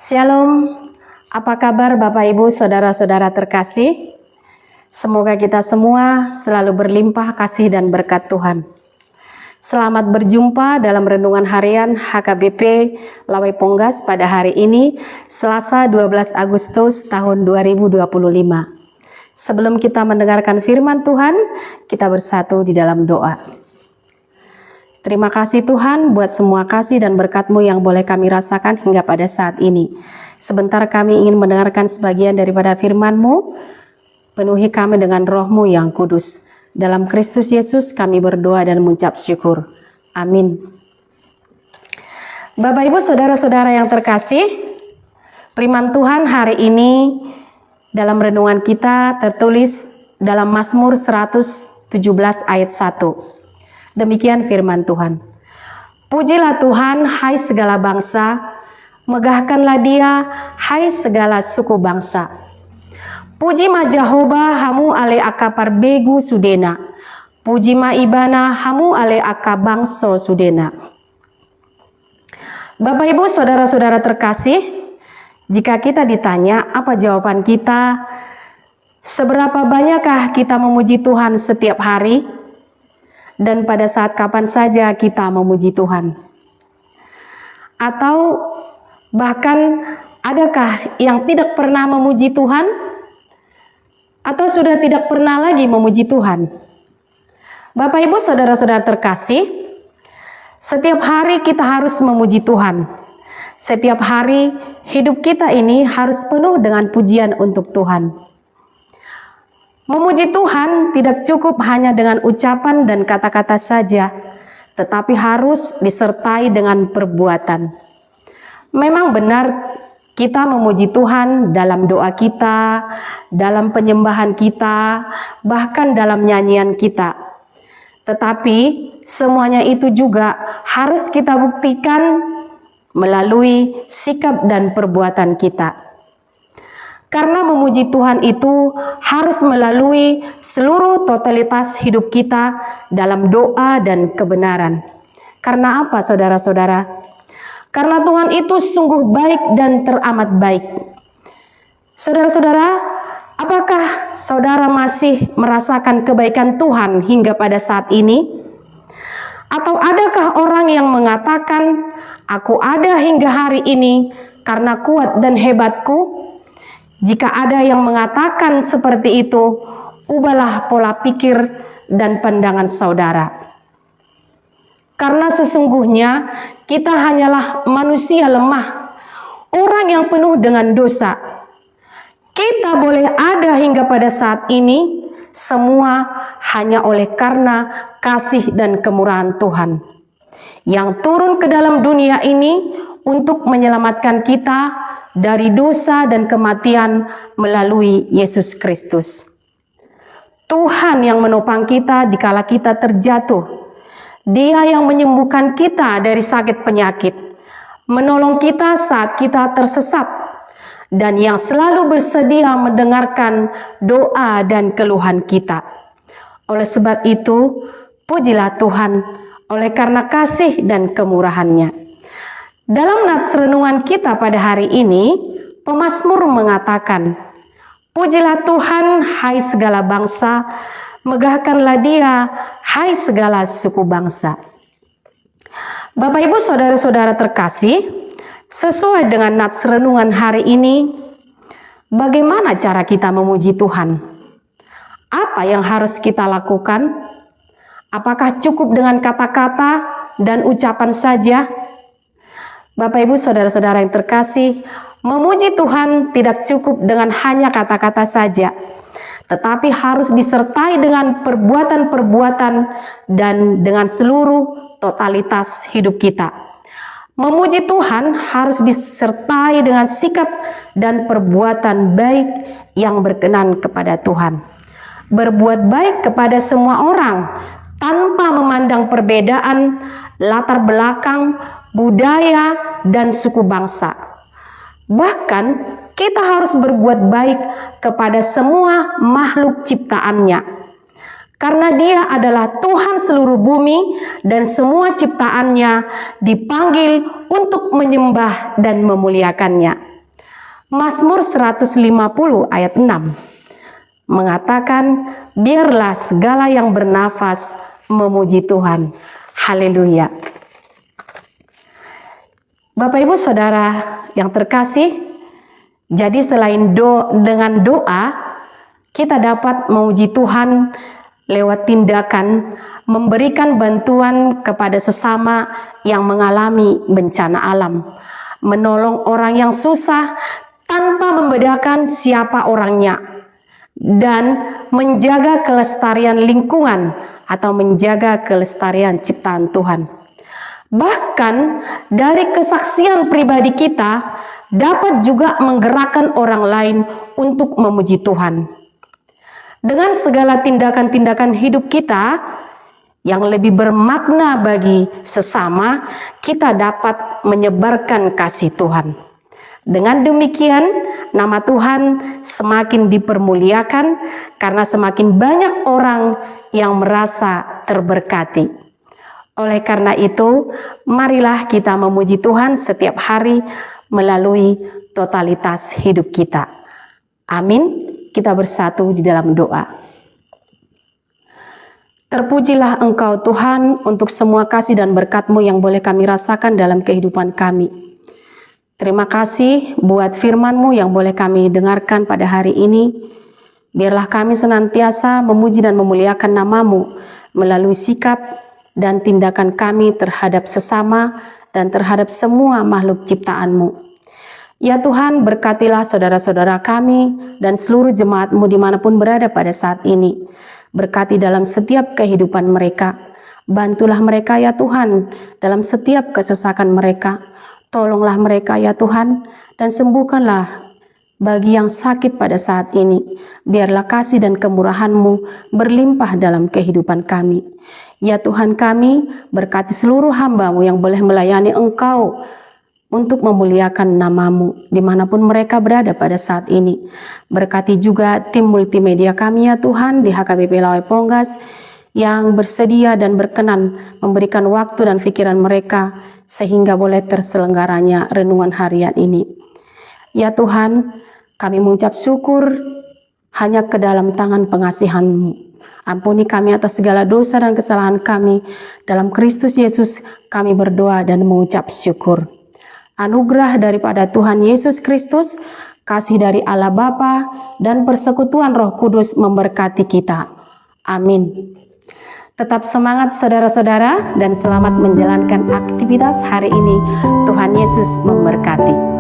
Shalom, apa kabar Bapak Ibu Saudara-saudara terkasih? Semoga kita semua selalu berlimpah kasih dan berkat Tuhan. Selamat berjumpa dalam renungan harian HKBP Lawai Ponggas pada hari ini, Selasa 12 Agustus tahun 2025. Sebelum kita mendengarkan firman Tuhan, kita bersatu di dalam doa. Terima kasih Tuhan buat semua kasih dan berkat-Mu yang boleh kami rasakan hingga pada saat ini. Sebentar kami ingin mendengarkan sebagian daripada firman-Mu. Penuhi kami dengan Roh-Mu yang kudus. Dalam Kristus Yesus kami berdoa dan mengucap syukur. Amin. Bapak Ibu Saudara-saudara yang terkasih, firman Tuhan hari ini dalam renungan kita tertulis dalam Mazmur 117 ayat 1. Demikian firman Tuhan. Pujilah Tuhan, hai segala bangsa, megahkanlah Dia, hai segala suku bangsa. Puji ma Jehovah, hamu ale aka parbegu sudena. Puji ma ibana, hamu ale aka bangso sudena. Bapak Ibu Saudara-saudara terkasih, jika kita ditanya apa jawaban kita, seberapa banyakkah kita memuji Tuhan setiap hari? Dan pada saat kapan saja kita memuji Tuhan? Atau bahkan adakah yang tidak pernah memuji Tuhan? Atau sudah tidak pernah lagi memuji Tuhan? Bapak Ibu Saudara-saudara terkasih, setiap hari kita harus memuji Tuhan. Setiap hari hidup kita ini harus penuh dengan pujian untuk Tuhan. Memuji Tuhan tidak cukup hanya dengan ucapan dan kata-kata saja, tetapi harus disertai dengan perbuatan. Memang benar kita memuji Tuhan dalam doa kita, dalam penyembahan kita, bahkan dalam nyanyian kita. Tetapi semuanya itu juga harus kita buktikan melalui sikap dan perbuatan kita. Karena memuji Tuhan itu harus melalui seluruh totalitas hidup kita dalam doa dan kebenaran. Karena apa saudara-saudara? Karena Tuhan itu sungguh baik dan teramat baik. Saudara-saudara, apakah saudara masih merasakan kebaikan Tuhan hingga pada saat ini? Atau adakah orang yang mengatakan, aku ada hingga hari ini karena kuat dan hebatku? Jika ada yang mengatakan seperti itu, ubahlah pola pikir dan pandangan saudara. Karena sesungguhnya kita hanyalah manusia lemah, orang yang penuh dengan dosa. Kita boleh ada hingga pada saat ini, semua hanya oleh karena kasih dan kemurahan Tuhan yang turun ke dalam dunia ini untuk menyelamatkan kita dari dosa dan kematian melalui Yesus Kristus. Tuhan yang menopang kita dikala kita terjatuh. Dia yang menyembuhkan kita dari sakit penyakit, menolong kita saat kita tersesat, dan yang selalu bersedia mendengarkan doa dan keluhan kita. Oleh sebab itu, pujilah Tuhan oleh karena kasih dan kemurahan-Nya. Dalam nats renungan kita pada hari ini, pemazmur mengatakan, pujilah Tuhan, hai segala bangsa, megahkanlah Dia, hai segala suku bangsa. Bapak Ibu Saudara-saudara terkasih, sesuai dengan nats renungan hari ini, bagaimana cara kita memuji Tuhan? Apa yang harus kita lakukan? Apakah cukup dengan kata-kata dan ucapan saja? Bapak Ibu Saudara-saudara yang terkasih, memuji Tuhan tidak cukup dengan hanya kata-kata saja, tetapi harus disertai dengan perbuatan-perbuatan dan dengan seluruh totalitas hidup kita. Memuji Tuhan harus disertai dengan sikap dan perbuatan baik yang berkenan kepada Tuhan. Berbuat baik kepada semua orang tanpa memandang perbedaan, latar belakang, budaya, dan suku bangsa. Bahkan kita harus berbuat baik kepada semua makhluk ciptaannya. Karena Dia adalah Tuhan seluruh bumi dan semua ciptaannya dipanggil untuk menyembah dan memuliakannya. Mazmur 150 ayat 6 mengatakan, biarlah segala yang bernafas memuji Tuhan. Haleluya. Bapak Ibu Saudara yang terkasih, jadi selain dengan doa, kita dapat memuji Tuhan lewat tindakan memberikan bantuan kepada sesama yang mengalami bencana alam, menolong orang yang susah tanpa membedakan siapa orangnya, dan menjaga kelestarian lingkungan atau menjaga kelestarian ciptaan Tuhan. Bahkan dari kesaksian pribadi kita dapat juga menggerakkan orang lain untuk memuji Tuhan. Dengan segala tindakan-tindakan hidup kita yang lebih bermakna bagi sesama, kita dapat menyebarkan kasih Tuhan. Dengan demikian, nama Tuhan semakin dipermuliakan karena semakin banyak orang yang merasa terberkati. Oleh karena itu, marilah kita memuji Tuhan setiap hari melalui totalitas hidup kita. Amin. Kita bersatu di dalam doa. Terpujilah Engkau Tuhan untuk semua kasih dan berkat-Mu yang boleh kami rasakan dalam kehidupan kami. Terima kasih buat firman-Mu yang boleh kami dengarkan pada hari ini. Biarlah kami senantiasa memuji dan memuliakan nama-Mu melalui sikap dan tindakan kami terhadap sesama dan terhadap semua makhluk ciptaan-Mu. Ya Tuhan, berkatilah saudara-saudara kami dan seluruh jemaat-Mu dimanapun berada pada saat ini. Berkati dalam setiap kehidupan mereka. Bantulah mereka ya Tuhan dalam setiap kesesakan mereka. Tolonglah mereka ya Tuhan dan sembuhkanlah bagi yang sakit pada saat ini. Biarlah kasih dan kemurahan-Mu berlimpah dalam kehidupan kami. Ya Tuhan kami, berkati seluruh hamba-Mu yang boleh melayani Engkau untuk memuliakan nama-Mu dimanapun mereka berada pada saat ini. Berkati juga tim multimedia kami ya Tuhan di HKBP Lawai Ponggas yang bersedia dan berkenan memberikan waktu dan pikiran mereka sehingga boleh terselenggaranya renungan harian ini. Ya Tuhan, kami mengucap syukur hanya ke dalam tangan pengasihan-Mu. Ampuni kami atas segala dosa dan kesalahan kami. Dalam Kristus Yesus kami berdoa dan mengucap syukur. Anugerah daripada Tuhan Yesus Kristus, kasih dari Allah Bapa, dan persekutuan Roh Kudus memberkati kita. Amin. Tetap semangat saudara-saudara dan selamat menjalankan aktivitas hari ini. Tuhan Yesus memberkati.